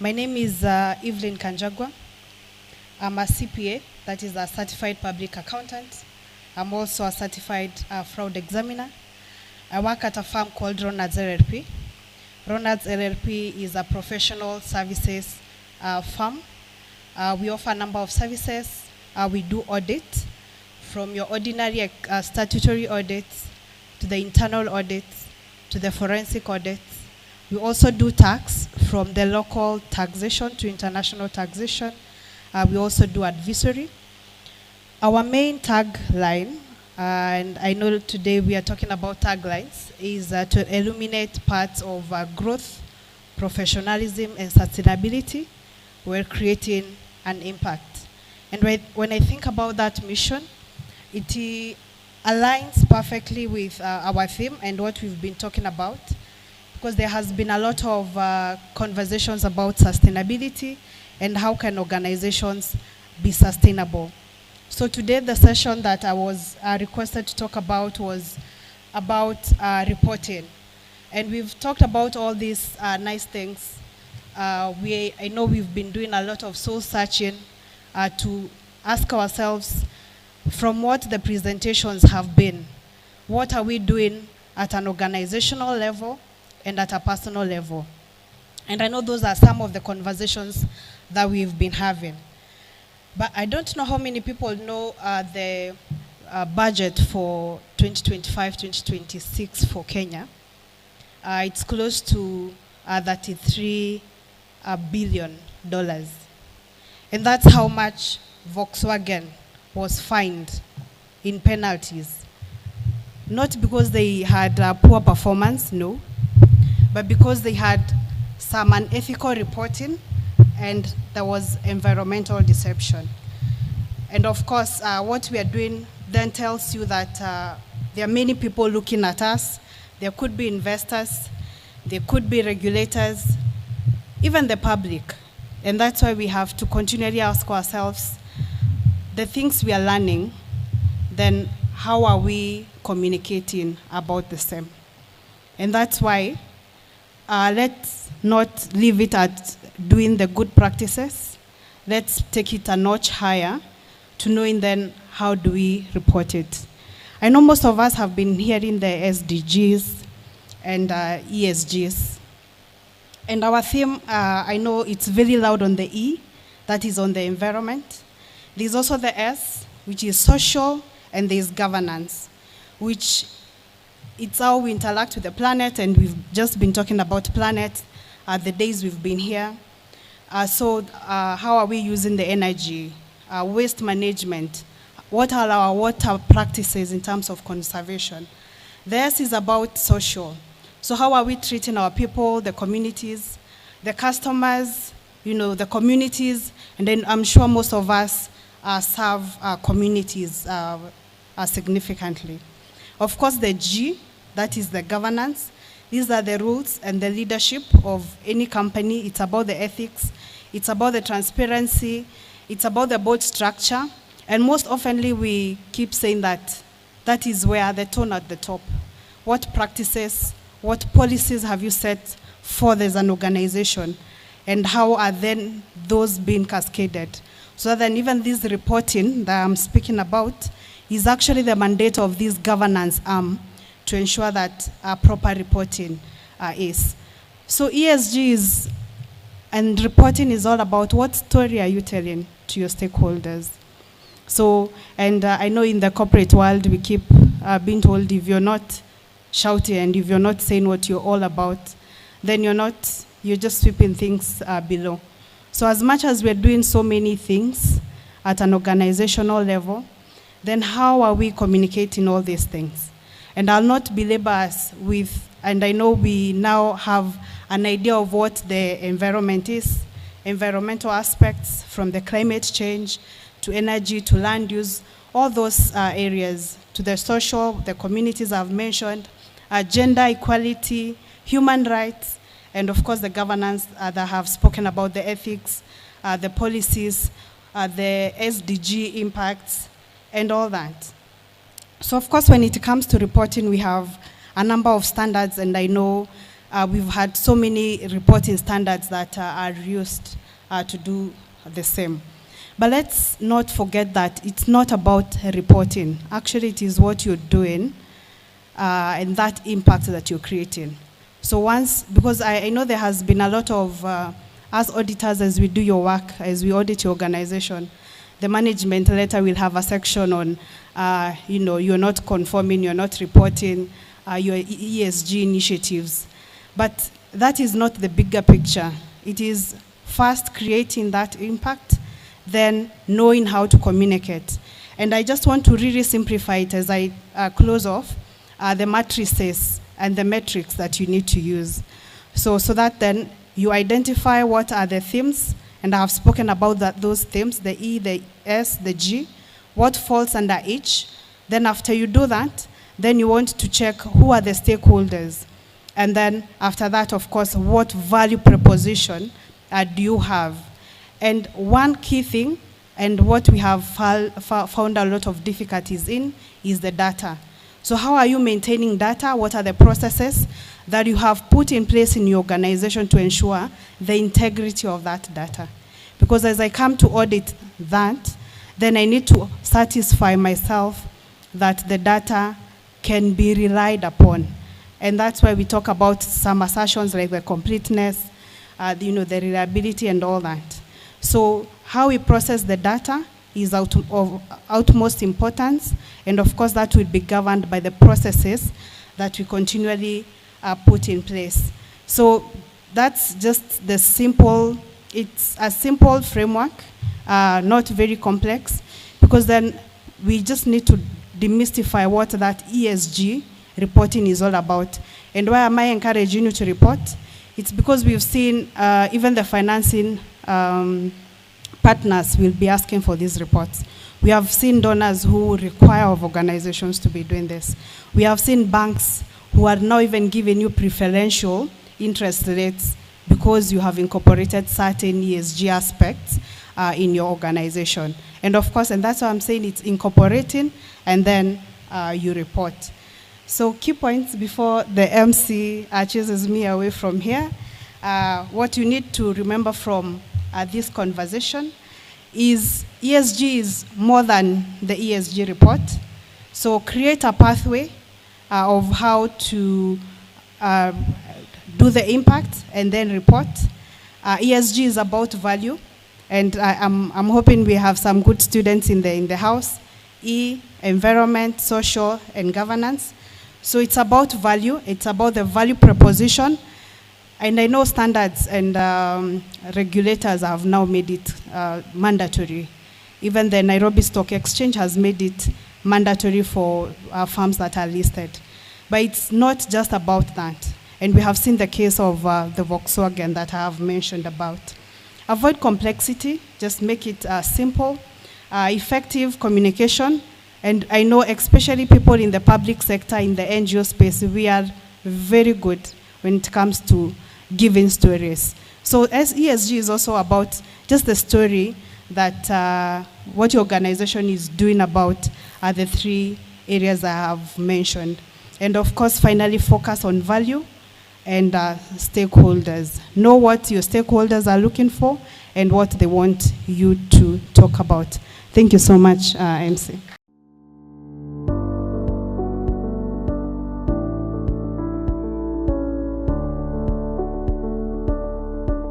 My name is Evelyn Wanjiru. I'm a CPA, that is a certified public accountant. I'm also a certified fraud examiner. I work at a firm called Ronald's LLP. Ronald's LLP is a professional services firm. We offer a number of services. We do audit, from your ordinary statutory audits to the internal audits to the forensic audits. We also do tax, from the local taxation to international taxation. We also do advisory. Our main tagline, and I know today we are talking about taglines, is to illuminate parts of growth, professionalism, and sustainability while creating an impact. And when I think about that mission, it aligns perfectly with our theme and what we've been talking about, because there has been a lot of conversations about sustainability and how can organizations be sustainable. So today the session that I was requested to talk about was about reporting. And we've talked about all these nice things. I know we've been doing a lot of soul searching to ask ourselves, from what the presentations have been, what are we doing at an organizational level and at a personal level? And I know those are some of the conversations that we've been having. But I don't know how many people know the budget for 2025-2026 for Kenya. It's close to $33 billion. And that's how much Volkswagen was fined in penalties. Not because they had poor performance, no, but because they had some unethical reporting and there was environmental deception. And of course, what we are doing then tells you that there are many people looking at us. There could be investors, there could be regulators, even the public. And that's why we have to continually ask ourselves the things we are learning, then how are we communicating about the same? And that's why let's not leave it at doing the good practices. Let's take it a notch higher to knowing then how do we report it. I know most of us have been hearing the SDGs and ESGs. And our theme, I know it's very loud on the E, that is on the environment. There's also the S, which is social, and there's governance, which it's how we interact with the planet, and we've just been talking about planet the days we've been here. So how are we using the energy, waste management? What are our water practices in terms of conservation? The S is about social. So how are we treating our people, the communities, the customers, the communities, and then I'm sure most of us serve communities significantly. Of course, the G, that is the governance. These are the rules and the leadership of any company. It's about the ethics. It's about the transparency. It's about the board structure. And most oftenly, we keep saying that that is where the tone at the top. What practices, what policies have you set for as an organization? And how are then those being cascaded? So then even this reporting that I'm speaking about is actually the mandate of this governance arm to ensure that proper reporting is. So ESG is, and reporting is all about what story are you telling to your stakeholders. So, and I know in the corporate world we keep being told if you're not shouting and if you're not saying what you're all about, then you're just sweeping things below. So as much as we're doing so many things at an organizational level, then how are we communicating all these things? And I'll not belabor us with, and I know we now have an idea of what the environment is, environmental aspects from the climate change to energy to land use, all those areas, to the social, the communities I've mentioned, gender equality, human rights, and of course the governance that I have spoken about, the ethics, the policies, the SDG impacts, and all that. So of course when it comes to reporting, we have a number of standards, and I know we've had so many reporting standards that are used to do the same. But let's not forget that it's not about reporting. Actually, it is what you're doing and that impact that you're creating. So because I know there has been a lot of, as auditors, as we do your work, as we audit your organization, the management letter will have a section on, you're not conforming, you're not reporting your ESG initiatives. But that is not the bigger picture. It is first creating that impact, then knowing how to communicate. And I just want to really simplify it as I close off, the matrices and the metrics that you need to use. So that then you identify what are the themes, and I have spoken about those themes, the E, the S, the G, what falls under each. Then after you do that, then you want to check who are the stakeholders. And then after that, of course, what value proposition do you have? And one key thing, and what we have found a lot of difficulties in, is the data. So how are you maintaining data? What are the processes that you have put in place in your organization to ensure the integrity of that data? Because as I come to audit that, then I need to satisfy myself that the data can be relied upon. And that's why we talk about some assertions like the completeness, the reliability and all that. So how we process the data is of utmost importance, and of course that will be governed by the processes that we continually put in place. So that's just the simple, it's a simple framework, not very complex, because then we just need to demystify what that ESG reporting is all about. And why am I encouraging you to report? It's because we've seen even the financing partners will be asking for these reports. We have seen donors who require of organizations to be doing this. We have seen banks who are now even giving you preferential interest rates because you have incorporated certain ESG aspects in your organization. And of course, and that's why I'm saying it's incorporating and then you report. So key points before the MC chases me away from here. What you need to remember from this conversation is ESG is more than the ESG report. So create a pathway of how to do the impact and then report. ESG is about value, and I'm hoping we have some good students in the house. E, environment, social, and governance. So it's about value, it's about the value proposition, and I know standards and regulators have now made it mandatory. Even the Nairobi Stock Exchange has made it mandatory for firms that are listed. But it's not just about that. And we have seen the case of the Volkswagen that I have mentioned about. Avoid complexity, just make it simple, effective communication. And I know especially people in the public sector, in the NGO space, we are very good when it comes to giving stories. So as ESG is also about just the story that what your organization is doing about the three areas I have mentioned. And of course, finally focus on value and stakeholders. Know what your stakeholders are looking for and what they want you to talk about. Thank you so much, MC.